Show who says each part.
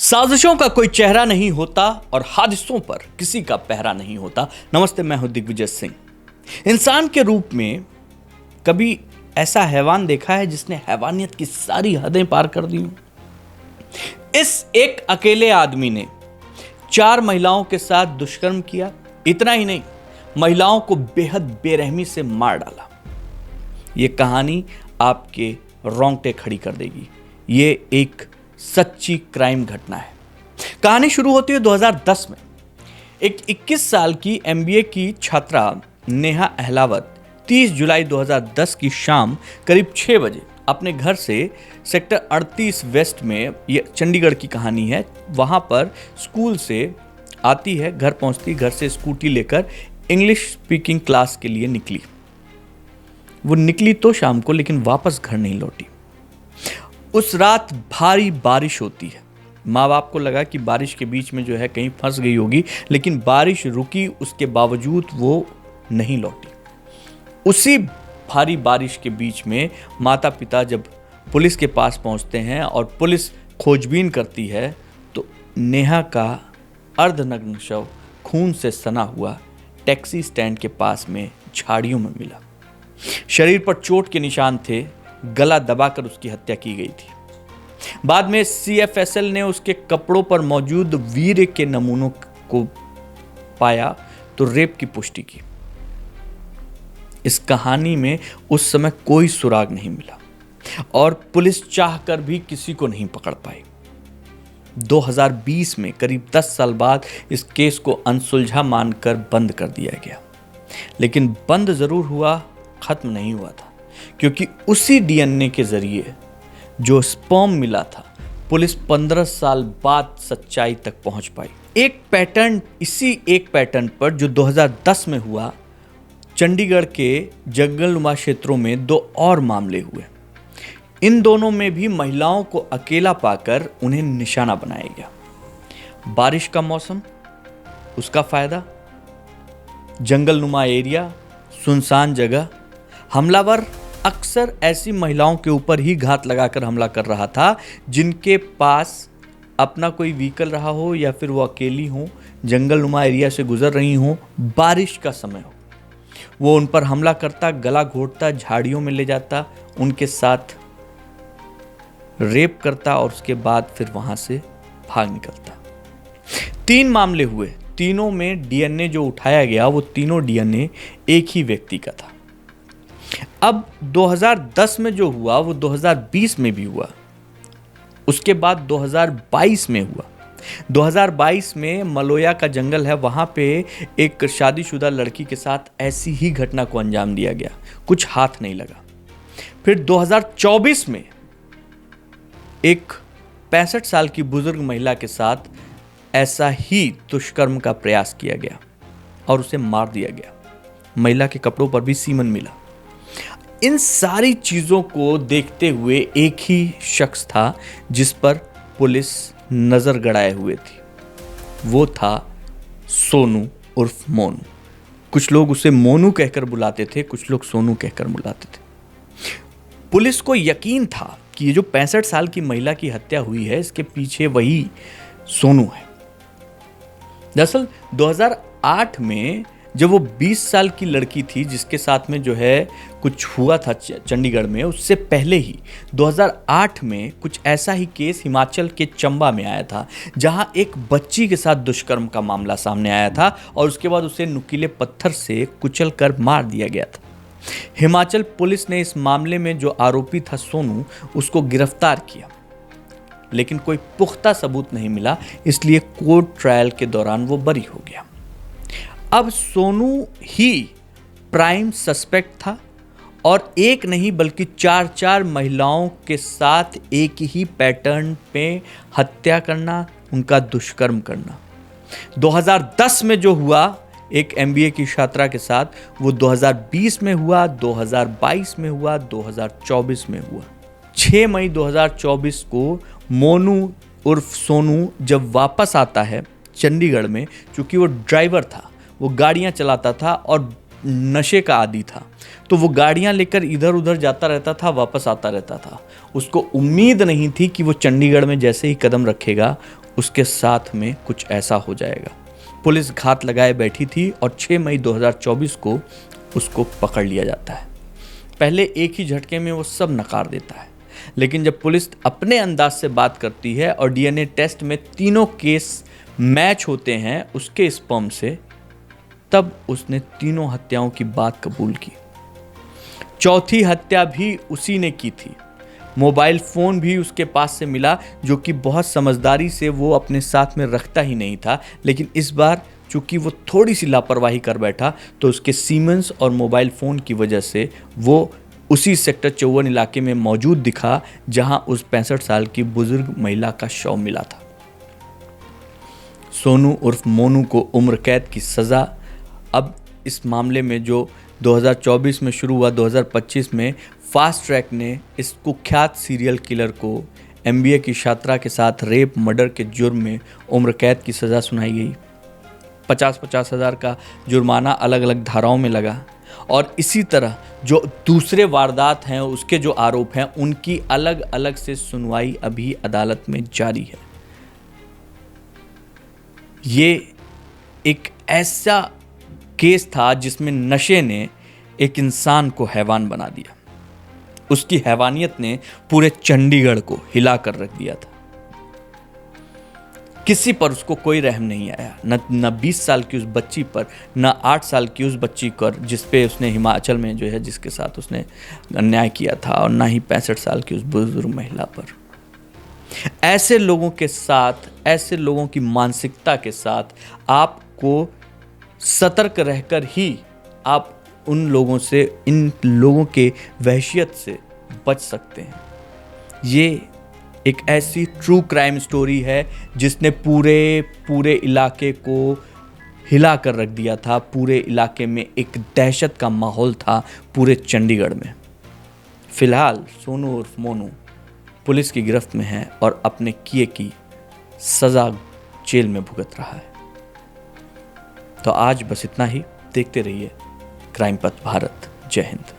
Speaker 1: साजिशों का कोई चेहरा नहीं होता और हादिसों पर किसी का पहरा नहीं होता। नमस्ते, मैं हूं दिग्विजय सिंह। इंसान के रूप में कभी ऐसा हैवान देखा है जिसने हैवानियत की सारी हदें पार कर दी हों? इस एक अकेले आदमी ने 4 महिलाओं के साथ दुष्कर्म किया। इतना ही नहीं, महिलाओं को बेहद बेरहमी से मार डाला। यह कहानी आपके रोंगटे खड़ी कर देगी। ये एक सच्ची क्राइम घटना है। कहानी शुरू होती है 2010 में। एक 21 साल की एमबीए की छात्रा नेहा अहलावत 30 जुलाई 2010 की शाम करीब 6 बजे अपने घर से सेक्टर 38 वेस्ट में, ये चंडीगढ़ की कहानी है, वहां पर स्कूल से आती है, घर पहुंचती, घर से स्कूटी लेकर इंग्लिश स्पीकिंग क्लास के लिए निकली। वो निकली तो शाम को, लेकिन वापस घर नहीं लौटी। उस रात भारी बारिश होती है। माँ बाप को लगा कि बारिश के बीच में जो है कहीं फंस गई होगी, लेकिन बारिश रुकी, उसके बावजूद वो नहीं लौटी। उसी भारी बारिश के बीच में माता पिता जब पुलिस के पास पहुंचते हैं और पुलिस खोजबीन करती है तो नेहा का अर्धनग्न शव खून से सना हुआ टैक्सी स्टैंड के पास में झाड़ियों में मिला। शरीर पर चोट के निशान थे, गला दबाकर उसकी हत्या की गई थी। बाद में सीएफएसएल ने उसके कपड़ों पर मौजूद वीर्य के नमूनों को पाया तो रेप की पुष्टि की। इस कहानी में उस समय कोई सुराग नहीं मिला और पुलिस चाहकर भी किसी को नहीं पकड़ पाई। 2020 में करीब 10 साल बाद इस केस को अनसुलझा मानकर बंद कर दिया गया। लेकिन बंद जरूर हुआ, खत्म नहीं हुआ था, क्योंकि उसी डीएनए के जरिए जो स्पर्म मिला था, पुलिस 15 साल बाद सच्चाई तक पहुंच पाई। इसी एक पैटर्न पर जो 2010 में हुआ, चंडीगढ़ के जंगलनुमा क्षेत्रों में 2 और मामले हुए। इन दोनों में भी महिलाओं को अकेला पाकर उन्हें निशाना बनाया गया। बारिश का मौसम, उसका फायदा, जंगलनुमा एरिया, सुनसान जगह। हमलावर अक्सर ऐसी महिलाओं के ऊपर ही घात लगाकर हमला कर रहा था जिनके पास अपना कोई व्हीकल रहा हो या फिर वो अकेली हो, जंगलनुमा एरिया से गुजर रही हो, बारिश का समय हो। वो उन पर हमला करता, गला घोंटता, झाड़ियों में ले जाता, उनके साथ रेप करता और उसके बाद फिर वहां से भाग निकलता। 3 मामले हुए। तीनों में डीएनए जो उठाया गया वो तीनों डीएनए एक ही व्यक्ति का था। अब 2010 में जो हुआ वो 2020 में भी हुआ, उसके बाद 2022 में हुआ। 2022 में मलोया का जंगल है, वहां पे एक शादीशुदा लड़की के साथ ऐसी ही घटना को अंजाम दिया गया, कुछ हाथ नहीं लगा। फिर 2024 में एक 65 साल की बुजुर्ग महिला के साथ ऐसा ही दुष्कर्म का प्रयास किया गया और उसे मार दिया गया। महिला के कपड़ों पर भी सीमन मिला। इन सारी चीजों को देखते हुए एक ही शख्स था जिस पर पुलिस नजर गड़ाए हुए थी। वो था सोनू उर्फ मोनू। कुछ लोग उसे मोनू कहकर बुलाते थे, कुछ लोग सोनू कहकर बुलाते थे। पुलिस को यकीन था कि ये जो 65 साल की महिला की हत्या हुई है, इसके पीछे वही सोनू है। दरअसल 2008 में जब वो 20 साल की लड़की थी जिसके साथ में जो है कुछ हुआ था चंडीगढ़ में, उससे पहले ही 2008 में कुछ ऐसा ही केस हिमाचल के चंबा में आया था, जहां एक बच्ची के साथ दुष्कर्म का मामला सामने आया था और उसके बाद उसे नुकीले पत्थर से कुचल कर मार दिया गया था। हिमाचल पुलिस ने इस मामले में जो आरोपी था सोनू, उसको गिरफ्तार किया, लेकिन कोई पुख्ता सबूत नहीं मिला, इसलिए कोर्ट ट्रायल के दौरान वो बरी हो गया। अब सोनू ही प्राइम सस्पेक्ट था और एक नहीं बल्कि 4 महिलाओं के साथ एक ही पैटर्न पे हत्या करना, उनका दुष्कर्म करना। 2010 में जो हुआ एक एमबीए की छात्रा के साथ, वो 2020 में हुआ, 2022 में हुआ, 2024 में हुआ। 6 मई 2024 को मोनू उर्फ सोनू जब वापस आता है चंडीगढ़ में, चूंकि वो ड्राइवर था, वो गाड़ियां चलाता था और नशे का आदी था, तो वो गाड़ियां लेकर इधर उधर जाता रहता था, वापस आता रहता था। उसको उम्मीद नहीं थी कि वो चंडीगढ़ में जैसे ही कदम रखेगा उसके साथ में कुछ ऐसा हो जाएगा। पुलिस घात लगाए बैठी थी और 6 मई 2024 को उसको पकड़ लिया जाता है। पहले एक ही झटके में वो सब नकार देता है, लेकिन जब पुलिस अपने अंदाज से बात करती है और डीएनए टेस्ट में तीनों केस मैच होते हैं उसके स्पर्म से, तब उसने तीनों हत्याओं की बात कबूल की। चौथी हत्या भी उसी ने की थी। मोबाइल फ़ोन भी उसके पास से मिला, जो कि बहुत समझदारी से वो अपने साथ में रखता ही नहीं था, लेकिन इस बार चूंकि वो थोड़ी सी लापरवाही कर बैठा तो उसके सीमेंस और मोबाइल फ़ोन की वजह से वो उसी सेक्टर 54 इलाके में मौजूद दिखा जहां उस 65 साल की बुजुर्ग महिला का शव मिला था। सोनू उर्फ मोनू को उम्र कैद की सज़ा। अब इस मामले में जो 2024 में शुरू हुआ, 2025 में फास्ट ट्रैक ने इस कुख्यात सीरियल किलर को एमबीए की छात्रा के साथ रेप मर्डर के जुर्म में उम्र कैद की सज़ा सुनाई गई। 50-50 हज़ार का जुर्माना अलग अलग धाराओं में लगा और इसी तरह जो दूसरे वारदात हैं उसके जो आरोप हैं उनकी अलग अलग से सुनवाई अभी अदालत में जारी है। ये एक ऐसा केस था जिसमें नशे ने एक इंसान को हैवान बना दिया। उसकी हैवानियत ने पूरे चंडीगढ़ को हिला कर रख दिया था। किसी पर उसको कोई रहम नहीं आया, न 20 साल की उस बच्ची पर, न 8 साल की उस बच्ची पर जिस पे उसने हिमाचल में जो है जिसके साथ उसने अन्याय किया था, और ना ही 65 साल की उस बुजुर्ग महिला पर। ऐसे लोगों के साथ, ऐसे लोगों की मानसिकता के साथ आपको सतर्क रहकर ही आप उन लोगों से, इन लोगों के वहशियत से बच सकते हैं। ये एक ऐसी ट्रू क्राइम स्टोरी है जिसने पूरे इलाके को हिला कर रख दिया था। पूरे इलाके में एक दहशत का माहौल था पूरे चंडीगढ़ में। फिलहाल सोनू उर्फ मोनू पुलिस की गिरफ्त में है और अपने किए की सजा जेल में भुगत रहा है। तो आज बस इतना ही। देखते रहिए क्राइम पथ भारत। जय हिंद।